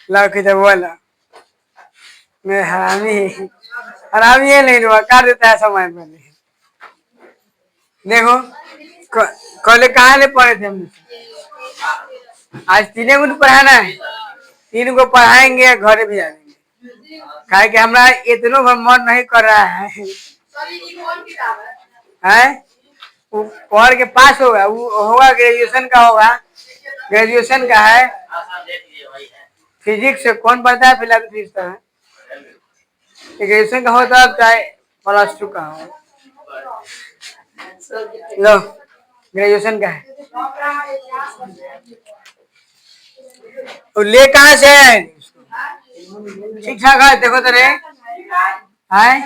लौकी तो बोला मैं हरामी ये नहीं हुआ कर देता है समय पहले। देखो कल कहाँ ले पढ़े थे हम? आज तीन को पढ़ाना है, तीन को पढ़ाएंगे घर भी आएंगे। काहे कि हमारा इतनो मन नहीं कर रहा है वो पढ़ के पास होगा, वो होगा ग्रेजुएशन का होगा, ग्रेजुएशन का है। फिजिक्स से कौन पढ़ता है फिलहाल फिजिक्स का है, ग्रेजुएशन का होता है चाहे +2 का हो। लो ग्रेजुएशन का है तो ले कहाँ से है? ठीक ठाक है देखो तो रे है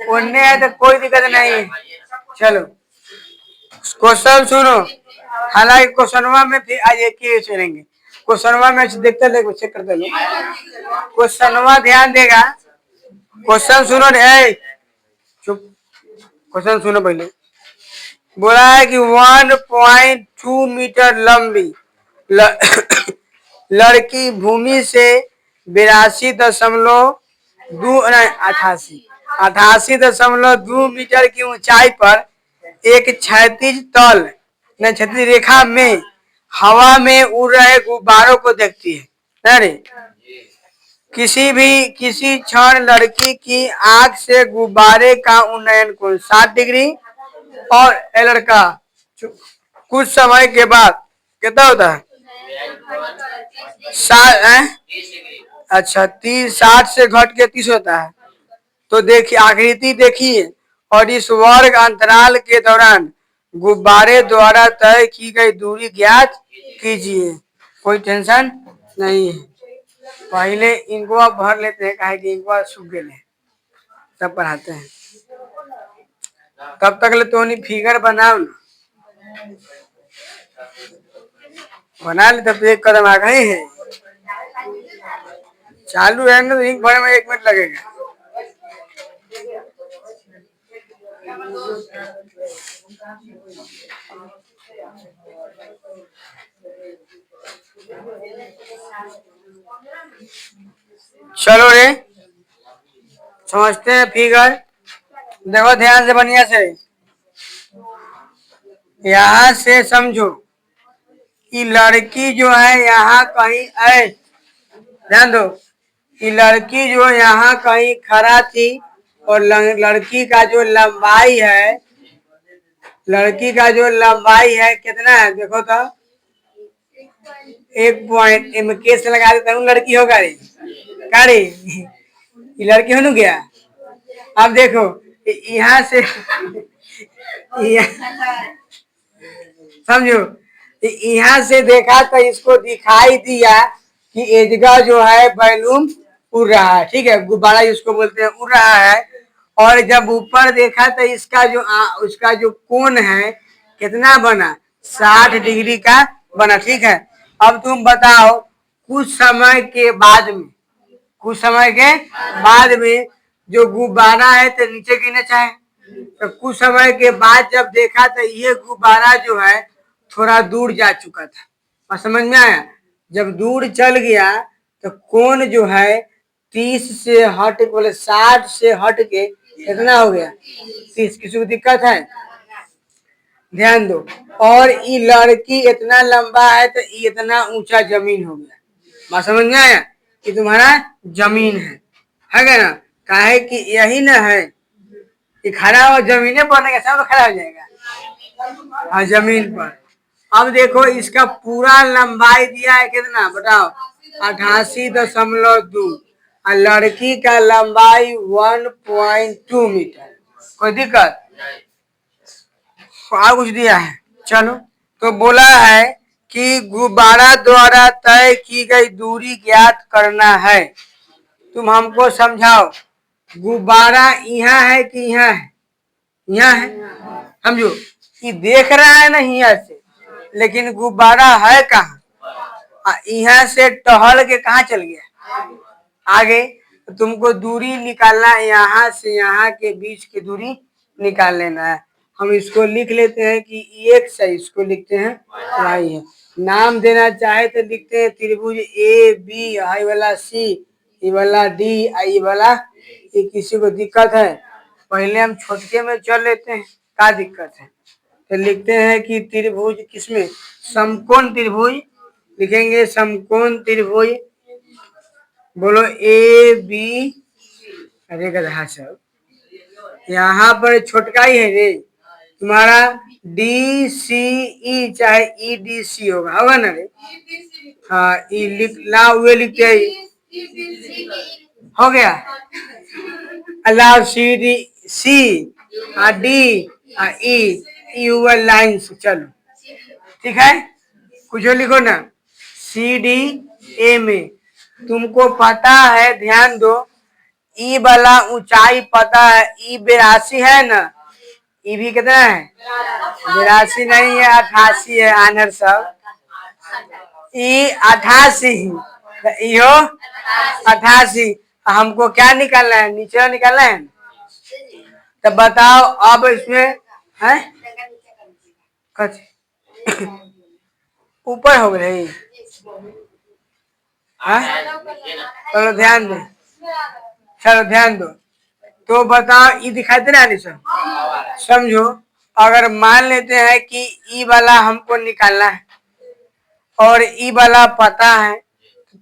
उन्ने है तो कोई दिक्कत नहीं। चलो क्वेश्चन सुनो, हालांकि क्वेश्चनवा में फिर आज एक ही सुनेंगे। क्वेश्चनवा में देखते ले चेक करते लो, क्वेश्चनवा ध्यान देगा। क्वेश्चन सुनो रे, चुप, क्वेश्चन सुनो पहले। बोला है कि 1.2 मीटर लंबी लड़की भूमि से 88.2 मीटर की ऊंचाई पर एक क्षैतिज तल क्षैतिज रेखा में हवा में उड़ रहे गुब्बारों को देखती है। अरे किसी क्षण लड़की की आंख से गुब्बारे का उन्नयन कोण 60 डिग्री और लड़का कुछ समय के बाद कितना होता है 60 से घट के 30 होता है। तो देखिए आकृति देखिए और इस वर्ग अंतराल के दौरान गुब्बारे द्वारा तय की गई दूरी ज्ञात कीजिए। कोई टेंशन नहीं है, पहले इनको भर लेते हैं, कहे कि इनको सूख गए तब पढ़ाते हैं। तब तक ले तो फिगर बनाओ ना, बना ले तब तो एक कदम आ गए हैं। चालू है ना तो इंक भरने में 1 मिनट लगेगा। चलो रे समझते हैं फिगर। देखो ध्यान से बढ़िया से, यहाँ से समझो कि लड़की जो है यहाँ कहीं ध्यान दो कि लड़की जो यहाँ कहीं खड़ा थी और लड़की का जो लंबाई है, लड़की का जो लंबाई है कितना है देखो तो 1 पॉइंट केस लगा देता हूँ, लड़की होगा रे रे ये लड़की हो गया। अब देखो यहाँ से समझो यहाँ से देखा तो इसको दिखाई दिया कि एजगा जो है बैलून उड़ रहा है, ठीक है, गुब्बारा जिसको बोलते हैं उड़ रहा है। और जब ऊपर देखा तो इसका जो उसका जो कोण है कितना बना 60 डिग्री का बना, ठीक है। अब तुम बताओ कुछ समय के बाद में जो गुब्बारा है तो नीचे गिरना चाहे, तो कुछ समय के बाद जब देखा तो ये गुब्बारा जो है थोड़ा दूर जा चुका था, और समझ में आया। जब दूर चल गया तो कोण जो है 30 से हट बोले 60 से हट के कितना हो गया 30। किसी को दिक्कत है ध्यान दो। और ये लड़की इतना लंबा है तो इतना ऊंचा जमीन हो गया, बात समझ में आया कि तुम्हारा जमीन है क्या ना। काहे कि यही ना है कि खड़ा हो जमीने पर सब खड़ा हो जाएगा हाँ जमीन पर। अब देखो इसका पूरा लंबाई दिया है कितना बताओ 88.2 और लड़की का लंबाई 1.2 मीटर। कोई दिक्कत और कुछ दिया है? चलो तो बोला है कि गुब्बारा द्वारा तय की गई दूरी ज्ञात करना है। तुम हमको समझाओ गुब्बारा यहाँ है कि यहाँ है? यहाँ है, समझो कि देख रहा है ना यहाँ से, लेकिन गुब्बारा है कहाँ? यहाँ से टहल के कहाँ चल गया आगे। तो तुमको दूरी निकालना है, यहाँ से यहाँ के बीच की दूरी निकाल लेना है। हम इसको लिख लेते हैं कि एक्स है, इसको लिखते हैं वाई है। नाम देना चाहे तो लिखते हैं त्रिभुज ए बी, आई वाला सी, ई वाला डी, आई वाला। ये किसी को दिक्कत है? पहले हम छोटके में चल लेते हैं, क्या दिक्कत है? तो लिखते हैं कि त्रिभुज किसमें, समकोण त्रिभुज लिखेंगे। समकोण त्रिभुज बोलो ए बी, अरे गधा सब, यहाँ पर छोटका ही है रे तुम्हारा, डी सी ई, चाहे ई डी सी होगा, होगा ना रे? हाँ, ई लिख ला, हुए लिखते हैं, हो गया। अल्लाह सी डी सी, डी, ई, ई हुआ लाइन से, चलो ठीक है। कुछ लिखो ना, सी डी ए में तुमको पता है, ध्यान दो, ई वाला ऊंचाई पता है, ई 82 है ना, ई भी कितना है? 82 नहीं है, 88 है आनर सब, ई 88, इहो 88। हमको क्या निकालना है? नीचे निकालना है। तो बताओ अब इसमें है ऊपर हो गई, चलो ध्यान दो, चलो ध्यान दो। तो बताओ ई दिखाई दे रहा है सर? समझो, अगर मान लेते हैं कि ई वाला हमको निकालना है और ई वाला पता है,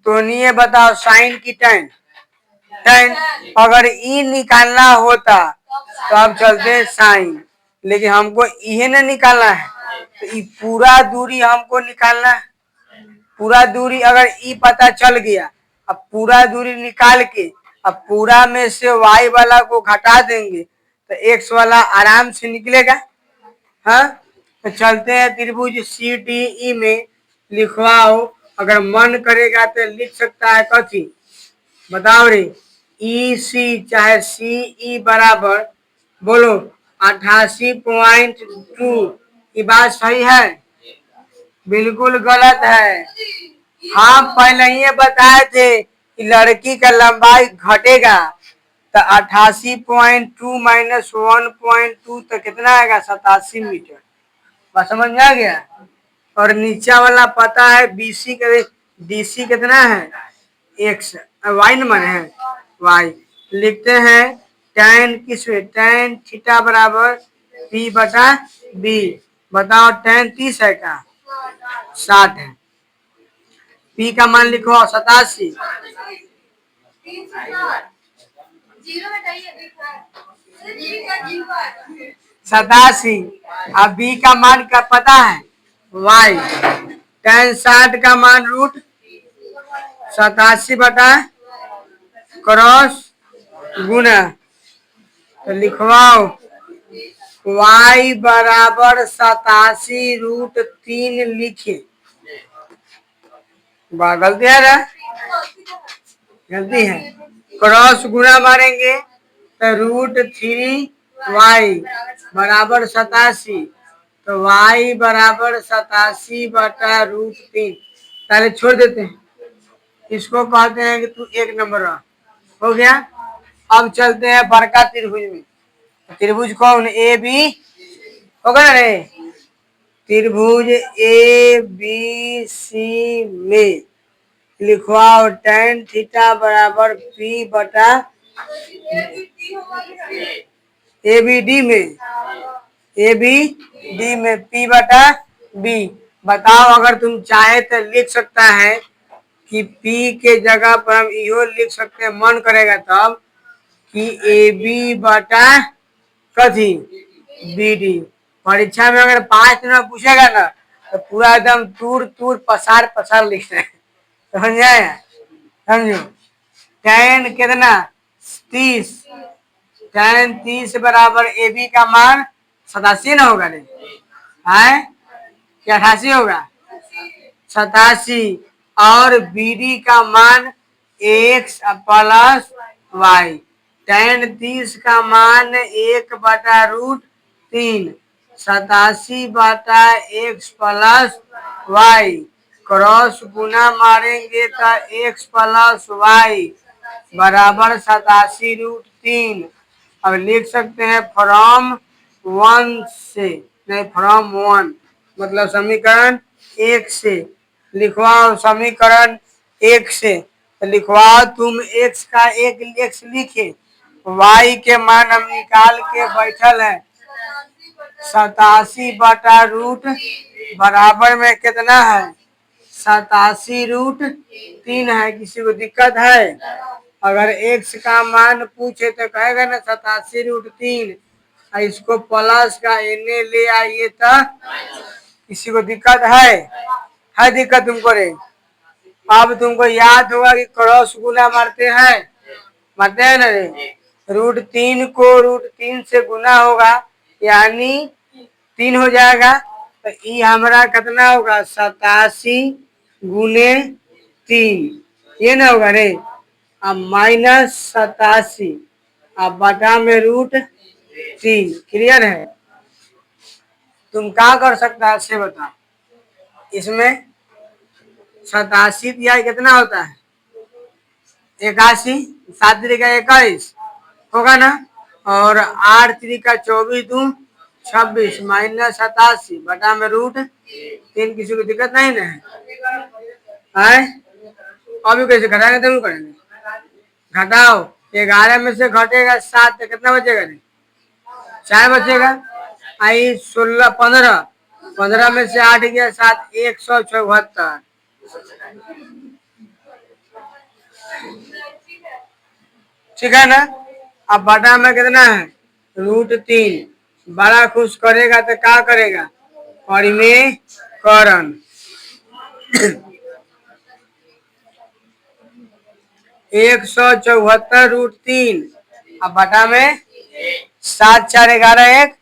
तो नहीं बताओ साइन की टेन, टेन। अगर ई निकालना होता तो अब चलते साइन, लेकिन हमको इहे न निकालना है, तो ई पूरा दूरी हमको निकालना है। पूरा दूरी अगर ई पता चल गया, अब पूरा दूरी निकाल के अब पूरा में से y वाला को घटा देंगे तो x वाला आराम से निकलेगा। हाँ, तो चलते हैं त्रिभुज सी डी ई में, लिखवाओ। अगर मन करेगा तो लिख सकता है कथी, बताओ रे, ई सी चाहे सी ई बराबर बोलो 88.2। ये बात सही है? बिल्कुल गलत है। हम पहले ही बताए थे कि लड़की का लंबाई घटेगा, तो 88.2 माइनस 1.2 तो कितना आएगा? 87 मीटर। बस समझ में आ गया। और नीचा वाला पता है बीसी का, डीसी कितना है? एक्स, वाई नंबर है, वाई लिखते हैं। tan किसमें? tan थीटा बराबर पी बटा बी। बताओ tan 30 है का 60 है। पी का मान लिखो 87, 87। अब बी का मान का पता है वाई, tan 60 का मान रूट 87 बटा क्रॉस गुना, तो लिखवाओ y बराबर 87 रूट 3 लिखे। गलती है ना? गलती है। क्रॉस गुना मारेंगे तो रूट 3y बराबर 87, तो y बराबर 87 बटा रूट 3। पहले छोड़ देते हैं, इसको कहते हैं कि तू एक नंबर रहा। हो गया। अब चलते हैं बड़का त्रिभुज में। त्रिभुज कौन? ए बी होगा ना रे? त्रिभुज ए बी सी में लिखवाओ tan थीटा बराबर पी बटा ए बी डी में, ए बी डी में पी बटा बी। बताओ, अगर तुम चाहे तो लिख सकता है कि पी के जगह पर हम इहो लिख सकते हैं, मन करेगा तब, कि ए बी बटा कथी बी डी। परीक्षा में अगर 5 नंबर पूछेगा ना तो पूरा एकदम तूर तूर पसार पसार लिखना है, समझ आया? समझो, tan कितना? 30, tan 30 बराबर ए बी का मान 87 ना होगा रे? है क्या 88 होगा? 87। और बी डी का मान x प्लस वाई, tan 30 का मान 1 बटा रूट 3, 87 बटा x प्लस वाई, क्रॉस गुना मारेंगे तो x प्लस वाई बराबर 87 रूट 3। अब लिख सकते हैं फ्रॉम वन से, नहीं फ्रॉम वन, मतलब समीकरण एक से लिखवाओ, समीकरण एक से तो लिखवाओ तुम एक्स का एक एक्स लिखे, वाई के मान हम निकाल के बैठल है 87/रूट बराबर में कितना है 87√3 है। किसी को दिक्कत है? अगर एक्स का मान पूछे तो कहेगा ना 87√3, इसको प्लस का एने ले आइए तो किसी को दिक्कत है दिक्कत तुमको रे? अब तुमको याद होगा कि क्रॉस गुना मारते हैं ना रे, √3 को √3 से गुना होगा यानी 3 हो जाएगा, तो ये हमारा कितना होगा 87 × 3, ये ना होगा रे। अब -87 अब बटा में √3, क्लियर है? तुम क्या कर सकता है से बता, इसमें 87 या कितना होता है 81, 7 3 का 21 होगा ना, और 8 3 का 24 2 26 -87 बटा में √3। किसी को दिक्कत नहीं ना है? अभी कैसे घटाएंगे तो करेंगे, घटाओ 11 में से घटेगा 7 तो कितना बचेगा रे 4 बचेगा। आई 16 15 में से 8 गया 7 174, ठीक है ना। अब बटा में कितना है √3, बड़ा खुश करेगा तो क्या करेगा परिमेय करण 174√3 अब बटा में 7 4 11 1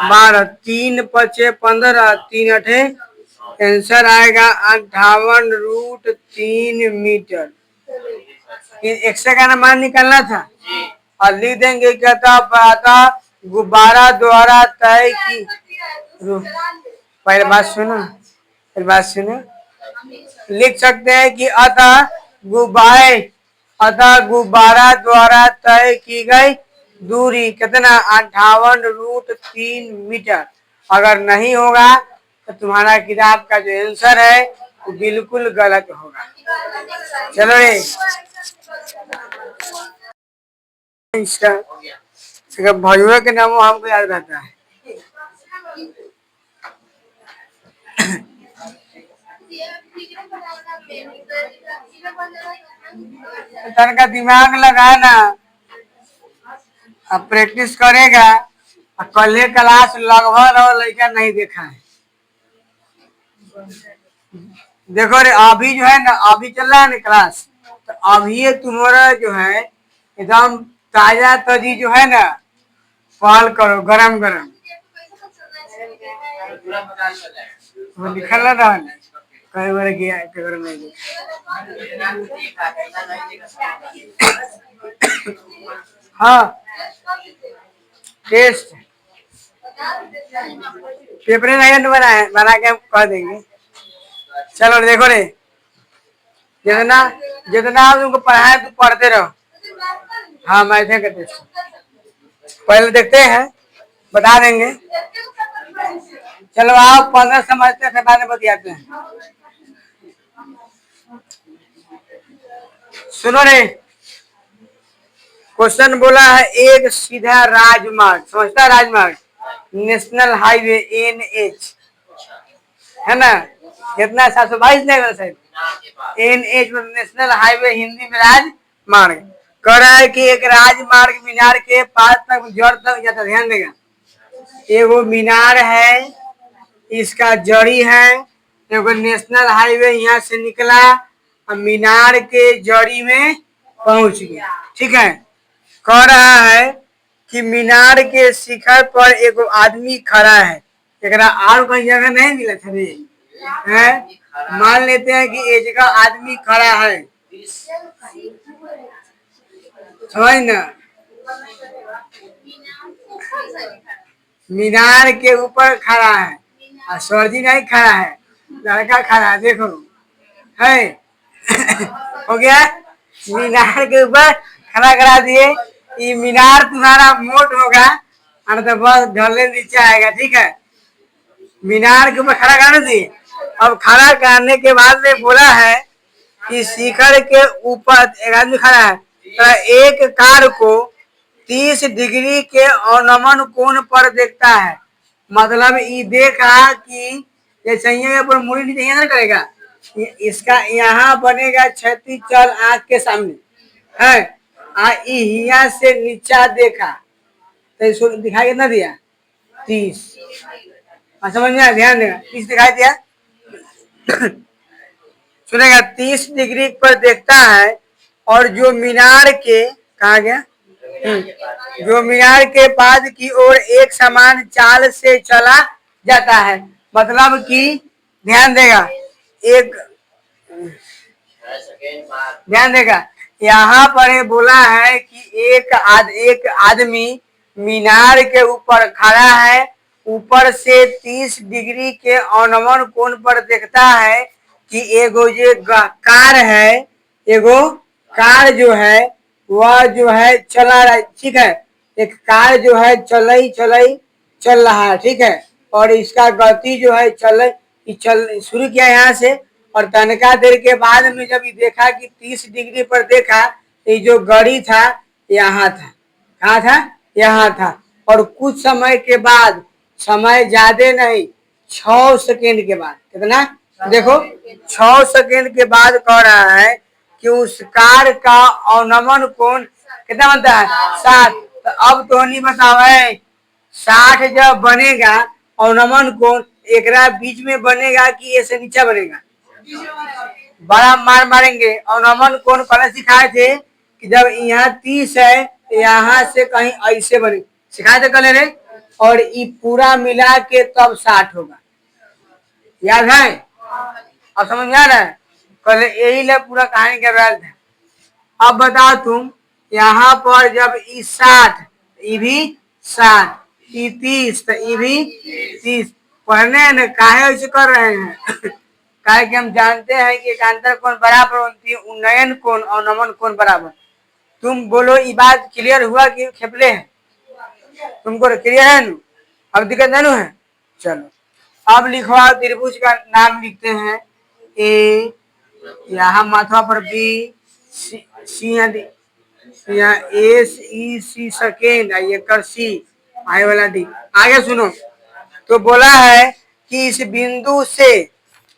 12 3 5 15 3 8 आंसर आएगा 58√3 मीटर। एक्स का मान निकालना था और लिख देंगे कहता गुब्बारा द्वारा तय की, पहले बात सुनो, लिख सकते हैं कि अतः गुब्बारा द्वारा तय की गई दूरी कितना 58√3 मीटर। अगर नहीं होगा तो तुम्हारा किताब का जो आंसर है वो बिल्कुल गलत होगा। चलो रे भाइयों के नाम हमको याद रहता है। तनका दिमाग लगाना, अब प्रैक्टिस करेगा। कल क्लास लगभग और लड़का नहीं देखा है, देखो रे अभी जो है ना अभी चल रहा है ना क्लास, तो अभी तुम्हारा जो है एकदम ताजा ताजी जो है ना पाल करो गरम गरम, वो लिखल रहा है कई बार गया नहीं हाँ टेस्ट पेपर नहीं बना के कह देंगे। चलो देखो रे जितना जितना तुमको पढ़ाए तो पढ़ते रहो। हाँ मैथ का टेस्ट पहले देखते हैं बता देंगे। चलो आप 15 समझते थे बाद में बतियाते हैं। सुनो रे क्वेश्चन बोला है एक सीधा राजमार्ग, समझता है राजमार्ग नेशनल हाईवे NH है ना, कितना 722 नहीं सर NH मतलब नेशनल हाईवे हिंदी में राजमार्ग। कह रहा है कि एक राजमार्ग मीनार के पास तक जड़ तक जाता, ध्यान देगा एगो मीनार है इसका जड़ी है, एगो नेशनल हाईवे यहाँ से निकला और मीनार के जड़ी में पहुंच गया, ठीक है। कह रहा है कि मीनार के शिखर पर एगो आदमी खड़ा है, एक और कोई जगह नहीं मिला था है? मान लेते हैं कि एक जगह आदमी खड़ा है, समझ ना, मीनार के ऊपर खड़ा है और सरजी नहीं खड़ा है, लड़का खड़ा है, देखो है हो गया मीनार के ऊपर खड़ा करा दिए। ये मीनार तुम्हारा मोट होगा और तो बस ढलने नीचे आएगा। ठीक है, मीनार के ऊपर खड़ा करने दिए। अब खड़ा करने के बाद में बोला है कि शिखर के ऊपर एक आदमी खड़ा है, तो एक कार को 30 डिग्री के अवनमन कोण पर देखता है। मतलब ये देखा कि ये चाहिए पर मुड़ी नहीं चाहिए ना करेगा, इसका यहाँ बनेगा क्षति चल आंख के सामने है। यहाँ से नीचा देखा तो इसको दिखाई कितना दिया 30। समझ में आया? ध्यान देगा, 30 दिखाई दिया। सुनेगा 30 डिग्री पर देखता है और जो मीनार के कहा गया जो मीनार के बाद की ओर एक समान चाल से चला जाता है। मतलब कि ध्यान देगा, एक ध्यान देगा, यहाँ पर ये बोला है कि एक आदमी मीनार के ऊपर खड़ा है, ऊपर से 30 डिग्री के अवनमन कोण पर देखता है कि एगो जो कार है, एगो कार जो है वह जो है चला रहा है। ठीक है, एक कार जो है चल रहा है। ठीक है, और इसका गति जो है चल शुरू किया यहाँ से, और तनका देर के बाद में जब ये देखा कि 30 डिग्री पर देखा, ये जो गड़ी था यहाँ था। कहाँ था? यहाँ था। और कुछ समय के बाद, समय ज्यादा नहीं, 6 सेकेंड के बाद, कितना देखो 6 सेकेंड के बाद कह रहा है कि उस कार का अवनमन कोण कितना बनता है 60। तो अब तो नहीं बताओ 60 जब बनेगा अवनमन कोण एक बीच में बनेगा कि ऐसे नीचे बनेगा? बड़ा मार मारेंगे। अवनमन कोण पहले सिखाए थे कि जब यहाँ 30 है यहाँ से कहीं ऐसे बने, सिखाए थे कल रे, और ये पूरा मिला के तब 60 होगा। याद है? अब समझ में आ रहा है? कल यही ले पूरा कहानी कर रहा था। अब बताओ तुम, यहाँ पर जब ई 60, ये भी 60, ई 30, तो ये भी 30 पढ़ने न काहे ऐसे कर रहे हैं? काहे कि हम जानते हैं कि एकांतर कोण बराबर होती है उन्नयन कोण और नमन कोण बराबर। तुम बोलो ये बात क्लियर हुआ कि खेपले है? तुमको क्लियर है न? अब दिक्कत नहीं है? चलो अब लिखो, त्रिभुज का नाम लिखते हैं। ए यहाँ माथा पर बी, सी यहाँ एस ई सी सेकेंड, ये कर सी आई वाला डी। आगे सुनो, तो बोला है कि इस बिंदु से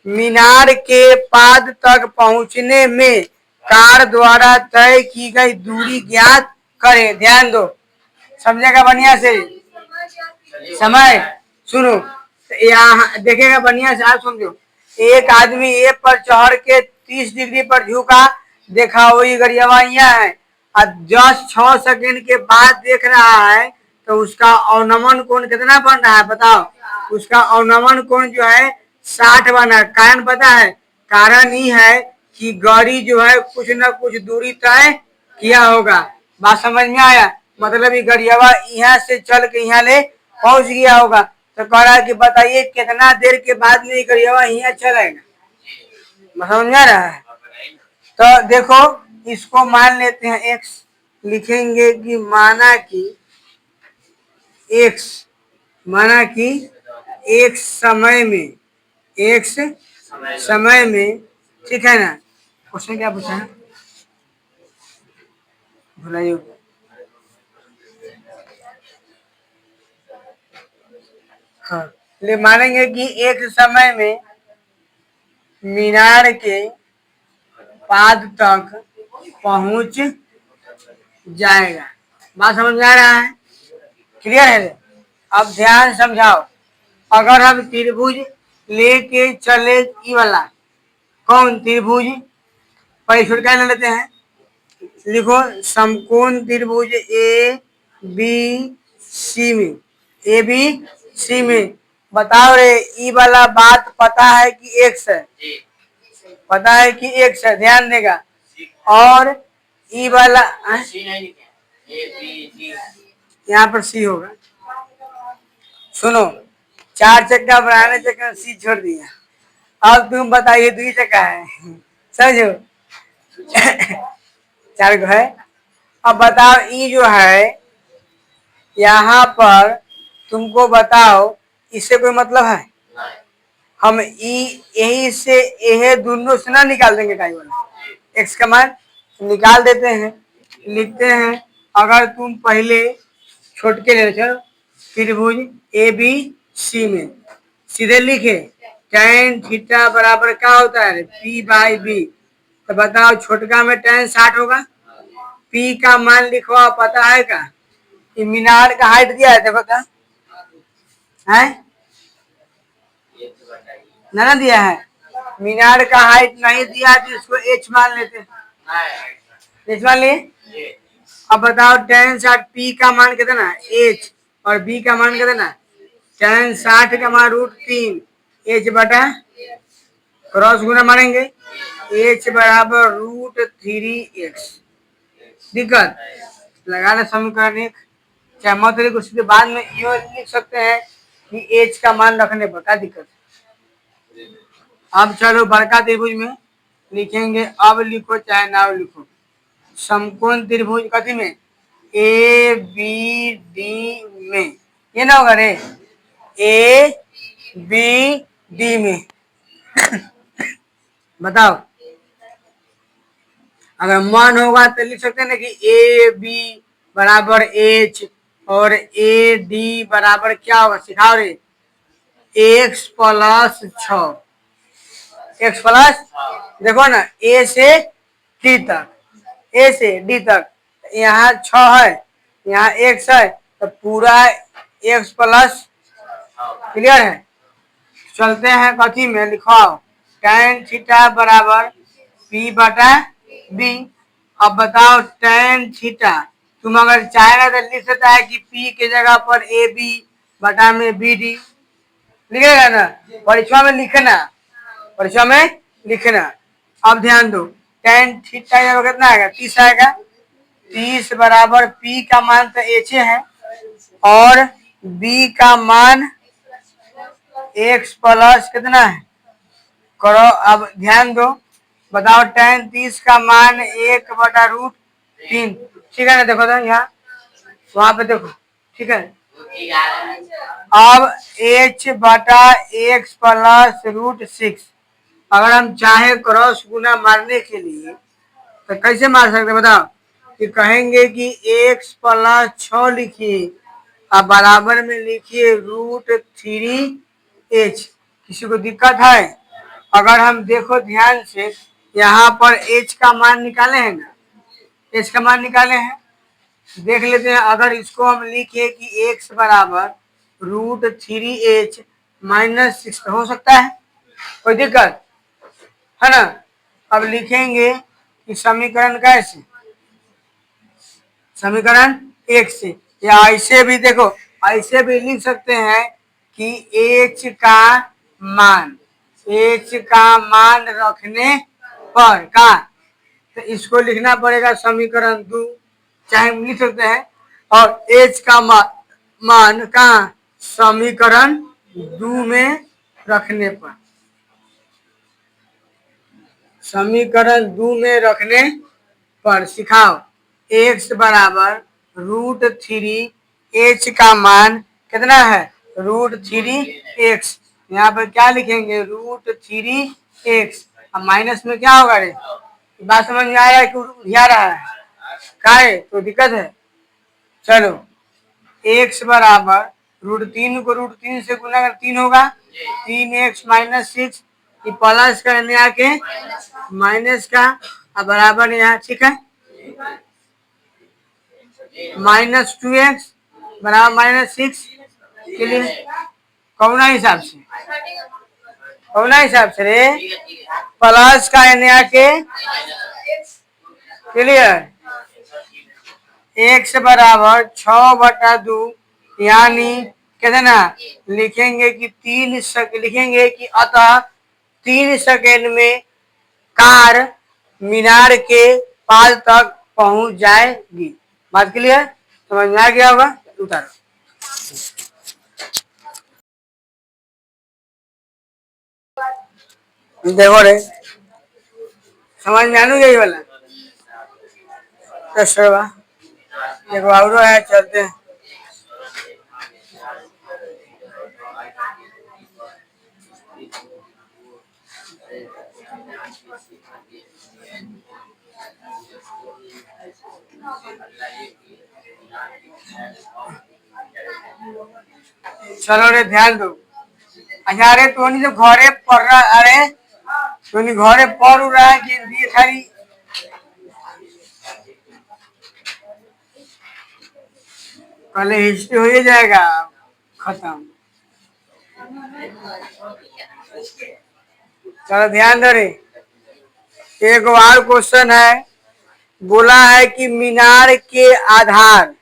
मीनार के पाद तक पहुंचने में कार द्वारा तय की गई दूरी ज्ञात करें। ध्यान दो, समझेगा बढ़िया से? समय सुनो, यहाँ देखेगा बढ़िया से, आप समझो। एक आदमी ए पर चढ़ के 30 डिग्री पर झुका, देखा वही गरियावा यहाँ है, और जस्ट 6 सेकेंड के बाद देख रहा है तो उसका अवनमन कोण कितना बन रहा है बताओ? उसका अवनमन कोण जो है 60 बना। कारण पता है? कारण ये है कि गाड़ी जो है कुछ न कुछ दूरी तय किया होगा। बात समझ में आया? मतलब ये गरियावा यहाँ से चल के यहाँ ले पहुंच गया होगा। तो कह रहा है कि बताइए कितना देर के बाद में गरियावा यहाँ चलेगा? समझ में आ रहा है? तो देखो, इसको मान लेते हैं एक्स, लिखेंगे कि माना कि एक समय में, ठीक है ना? क्वेश्चन क्या पूछा है? भुलाइए। हाँ, ले मानेंगे कि एक समय में मीनार के पाद तक पहुंच जाएगा। बात समझ में आ रहा है? क्लियर है? अब ध्यान समझाओ, अगर हम त्रिभुज लेके चले, ई वाला कौन त्रिभुज, पहले छुटकारा ले लेते हैं। लिखो, समकोण त्रिभुज ए बी सी में, ए बी सी में, बताओ रे ई वाला बात पता है कि एक्स है? पता है कि एक्स है, ध्यान देगा। और ई वाला यहाँ पर सी होगा। सुनो, 4 चक्का बनाने चक्कर सी छोड़ दिया। अब तुम बताइए 2 चक्का है, समझो 4 को है। अब बताओ ई जो है यहाँ पर तुमको बताओ इससे कोई मतलब है? हम ई यही से यह दोनों से ना निकाल देंगे टाइम वाला एक्स का मान निकाल देते हैं, लिखते हैं। अगर तुम पहले छोटके ले चलो त्रिभुज ए बी सी में सीधे लिखे tan थीटा बराबर क्या होता है पी बाई बी। तो बताओ छोटका में tan 60 होगा। पी का मान लिखवा पता है का? कि मीनार का हाइट दिया है देखो क्या है ना दिया है। मीनार का हाइट नहीं दिया तो इसको एच मान लेते हैं। एच मान लिए। अब बताओ tan 60 पी का मान कितना एच और बी का मान कितना tan 60 का मान √3 एच बटा क्रॉस गुना मानेंगे एच बराबर √3x। दिक्कत लगाना समीकरण एक चाहे मत लिख उसके बाद में ये लिख सकते हैं कि एच का मान रखने पर क्या दिक्कत है। अब चलो बड़का त्रिभुज में लिखेंगे। अब लिखो चाहे ना लिखो समकोण त्रिभुज कथी में ए बी डी में ये ना होगा रे ए बी डी में बताओ अगर मान होगा तो लिख सकते हैं ना कि ए बी बराबर एच और ए डी बराबर क्या होगा सिखाओ रे एक्स प्लस 6 एक्स प्लस देखो ना ए से डी तक ए से डी तक यहाँ 6 है यहाँ एक्स है तो पूरा एक्स प्लस क्लियर है। चलते हैं कथी में लिखाओ tan थीटा बराबर पी बटा बी। अब बताओ tan थीटा तुम अगर चाहेगा तो लिख सकता है कि पी के जगह पर ए बी बटा में बी डी लिखेगा ना परीक्षा में लिखना परीक्षा में लिखना। अब ध्यान दो tan थीटा कितना आएगा 30 आएगा 30 बराबर पी का मान तो एच है और बी का मान एक्स प्लस कितना है करो। अब ध्यान दो बताओ tan 30 का मान 1/√3 ठीक है ना। देखो तो यहाँ वहां पे देखो ठीक है। अब h बटा एक्स प्लस √6 अगर हम चाहे क्रॉस गुना मारने के लिए तो कैसे मार सकते बताओ कि कहेंगे कि एक्स प्लस 6 लिखिए अब बराबर में लिखिए √3h। किसी को दिक्कत है? अगर हम देखो ध्यान से यहाँ पर h का मान निकाले हैं ना h का मान निकाले हैं देख लेते हैं। अगर इसको हम लिखे कि x बराबर √3h -6 हो सकता है कोई दिक्कत है ना। अब लिखेंगे कि समीकरण कैसे समीकरण एक से या ऐसे भी देखो ऐसे भी लिख सकते हैं कि h का मान रखने पर का तो इसको लिखना पड़ेगा समीकरण 2 चाहे हम लिख सकते हैं और h का मान का समीकरण 2 में रखने पर समीकरण 2 में रखने पर सिखाओ x बराबर √3h का मान कितना है √3x। यहाँ पर क्या लिखेंगे √3x। अब माइनस में क्या होगा रे बात समझ में आ रहा है कि उधिया रहा है का है तो दिक्कत है। चलो x बराबर √3 को √3 से गुना कर 3 होगा 3x -6 ये प्लस करने आके माइनस का अब बराबर यहाँ ठीक है -2x बराबर -6 के लिए कौना हिसाब से रे प्लस का एने आके क्लियर x बराबर 6/2 यानी कितना लिखेंगे कि 3 लिखेंगे कि अतः 3 सेकेंड में कार मीनार के पास तक पहुंच जाएगी। बात क्लियर समझ में आ गया होगा उतारो। देखो रे समझ में आनू यही वाला तो देखो और है चलते हैं। चलो रे ध्यान दो। अच्छा अरे तोनी तो घरे पढ़ रहा, अरे तोनी घरे पढ़ रहा है कि हिंदी खाली? पहले हिस्ट्री हो ही जाएगा खत्म। चलो ध्यान दो रे। एक और क्वेश्चन है, बोला है कि मीनार के आधार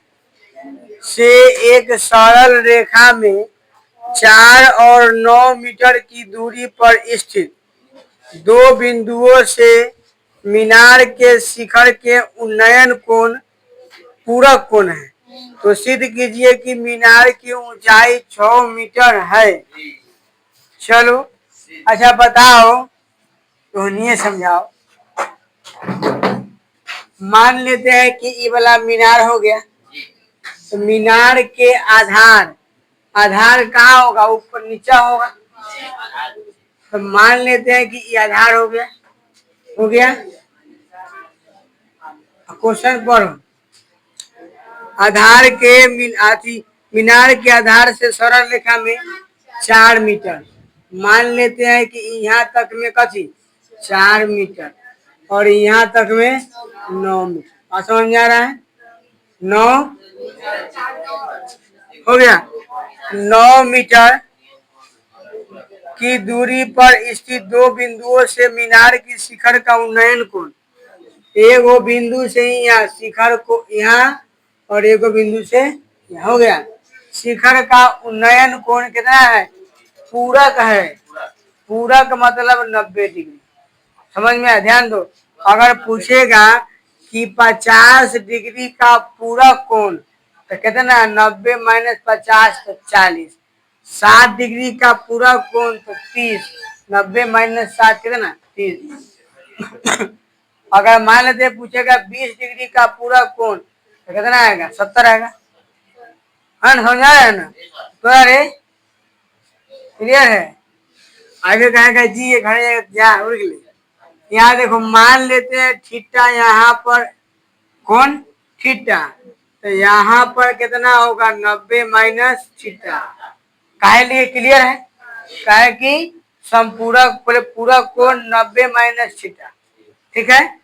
से एक सरल रेखा में 4 और 9 मीटर की दूरी पर स्थित दो बिंदुओं से मीनार के शिखर के उन्नयन कोण पूरक कोण है, तो सिद्ध कीजिए कि मीनार की ऊंचाई 6 मीटर है। चलो अच्छा बताओ, तो नहीं समझाओ। मान लेते हैं कि ये वाला मीनार हो गया, तो मीनार के आधार, आधार कहाँ होगा? ऊपर नीचा होगा। तो मान लेते हैं कि ये आधार हो गया, हो गया। क्वेश्चन पढ़ो। आधार के मीनार के आधार से सरल रेखा में 4 मीटर, मान लेते हैं कि यहाँ तक में कथी 4 मीटर और यहाँ तक में 9 मीटर। और समझ में आ रहा है? 9 हो गया। 9 मीटर की दूरी पर स्थित दो बिंदुओं से मीनार की शिखर का उन्नयन कोण, एक वो बिंदु से ही यहाँ शिखर को यहाँ और एक बिंदु से यहाँ हो गया। शिखर का उन्नयन कोण कितना है? पूरक है। पूरक मतलब 90 डिग्री। समझ में आया? ध्यान दो। अगर पूछेगा कि 50 डिग्री का पूरक कोण तो कितना? 90 माइनस 50 तो 40। 60 डिग्री का पूरक कोण तो 30। 90 माइनस 60 कितना? 30। अगर मान लेते पूछेगा 20 डिग्री का पूरा कोण तो कितना आएगा? 70 आएगा। हाँ समझा है ना? तो अरे क्लियर है? आगे कहेगा जी ये घड़े जा उड़ गए। यहाँ देखो मान लेते हैं थीटा, यहाँ पर कौन थीटा, तो यहाँ पर कितना होगा? 90 माइनस थीटा। काहे लिए? क्लियर है? काहे कि संपूरक पूरक कोण 90 माइनस थीटा। ठीक है?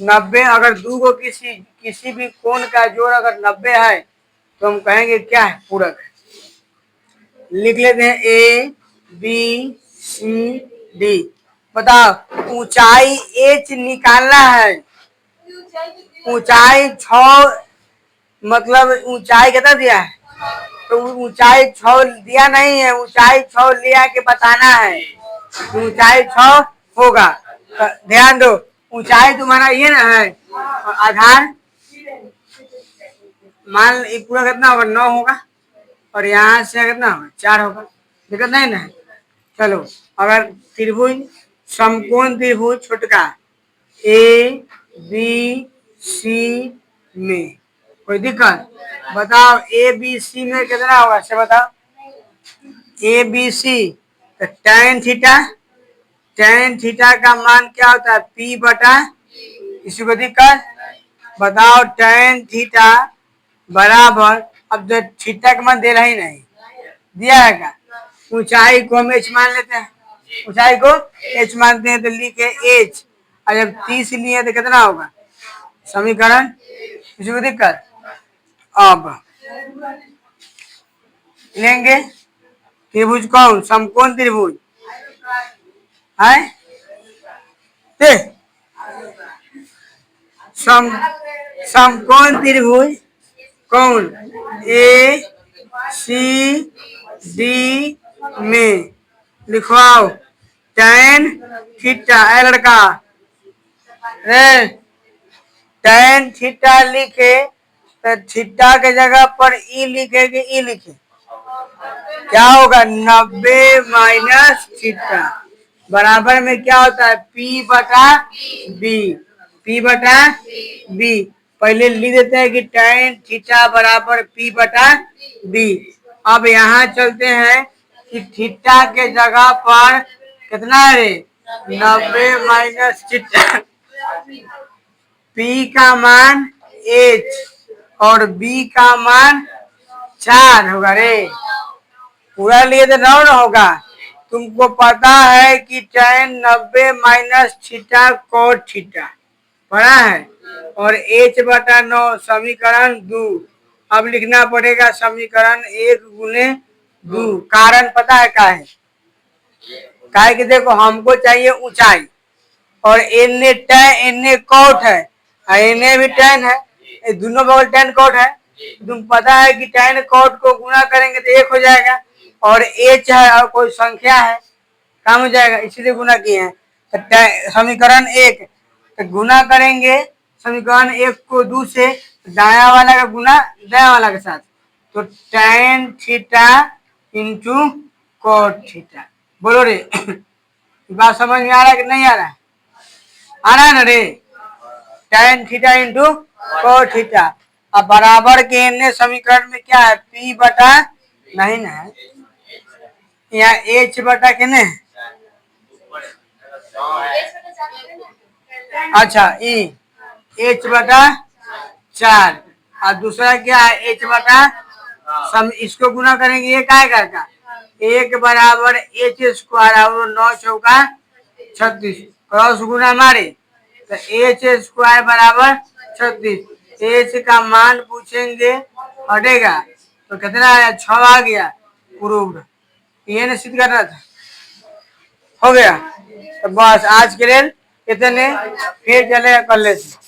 90 अगर दो को किसी भी कोण का जोड़ अगर 90 है तो हम कहेंगे क्या है? पूरक है। लिख लेते हैं ए बी सी डी। बताओ ऊंचाई एच निकालना है। ऊंचाई 6 मतलब ऊंचाई कितना दिया है? तो ऊंचाई 6 दिया नहीं है, ऊंचाई 6 ले आके बताना है। ऊंचाई 6 होगा। तो ध्यान दो, ऊंचाई तुम्हारा ये ना है और आधार मान पूरा कितना होगा? 9 होगा और यहाँ से कितना होगा? 4 होगा। दिक्कत नहीं ना? चलो अगर त्रिभुज समकोण त्रिभुज छोटका ए बी सी में कोई दिक्कत? बताओ ए बी सी में कितना होगा? से बताओ ए बी सी। तो tan थीटा का मान क्या होता है? पी बटा, किसी को दिक्कत? बताओ tan थीटा बराबर, अब जो थीटा का मान दे रहा ही नहीं दिया है का, ऊंचाई को हम एच मान लेते हैं। ऊंचाई को एच मानते हैं तो लिखे एच, और जब 30 लिए तो कितना होगा? समीकरण, किसी को दिक्कत? अब लेंगे त्रिभुज कौन? समकोण त्रिभुज है। समकोण त्रिभुज कौन? ए सी डी में लिखवाओ tan थीटा। है लड़का रे, tan थीटा लिखे तो थीटा के जगह पर ई लिखेगी, ई लिखे क्या होगा? 90 माइनस थीटा बराबर में क्या होता है? पी बटा बी। पी बटा बी पहले लिख देते हैं कि tan थीटा बराबर पी बटा बी। अब यहाँ चलते हैं कि थीटा के जगह पर कितना है? 90 माइनस थीटा, P का मान H और B का मान 4 होगा रे। पूरा लिए तो 9 न होगा। तुमको पता है कि tan 90 minus theta cot theta पढ़ा है, और H बटा 9 समीकरण 2। अब लिखना पड़ेगा समीकरण 1 गुने 2। कारण पता है क्या है? काहे कि देखो हमको चाहिए ऊंचाई, और एन कोट है और एन भी tan है, ये दोनों बगल tan कोट है। तुम पता है कि tan कोट को गुना करेंगे तो 1 हो जाएगा, और H है और कोई संख्या है, काम हो जाएगा, इसीलिए गुना किए हैं। तो समीकरण 1 तो गुना करेंगे समीकरण 1 को 2 से, दाया वाला का गुना दाया वाला के साथ, तो tan theta into cot theta. बोलो रे बात समझ में आ रहा है कि नहीं आ रहा है? आ रहा है ना रे? tan theta into cot theta. अब बराबर के अन्य समीकरण में क्या है? P बटा नहीं ना है, यहाँ H बटा के ने, अच्छा E H बटा 4, और दूसरा क्या है? H बटा इसको गुना करेंगे, ये क्या करता? 1 बराबर H स्क्वायर और 9 चौका 36, क्रॉस गुना मारे तो H स्क्वायर बराबर 36। H का मान पूछेंगे, हटेगा तो कितना आया? 6 आ गया। प्रूव्ड। ये ना सिद्ध करना था, हो गया। तो बस आज के लिए इतने, फिर चले कल से।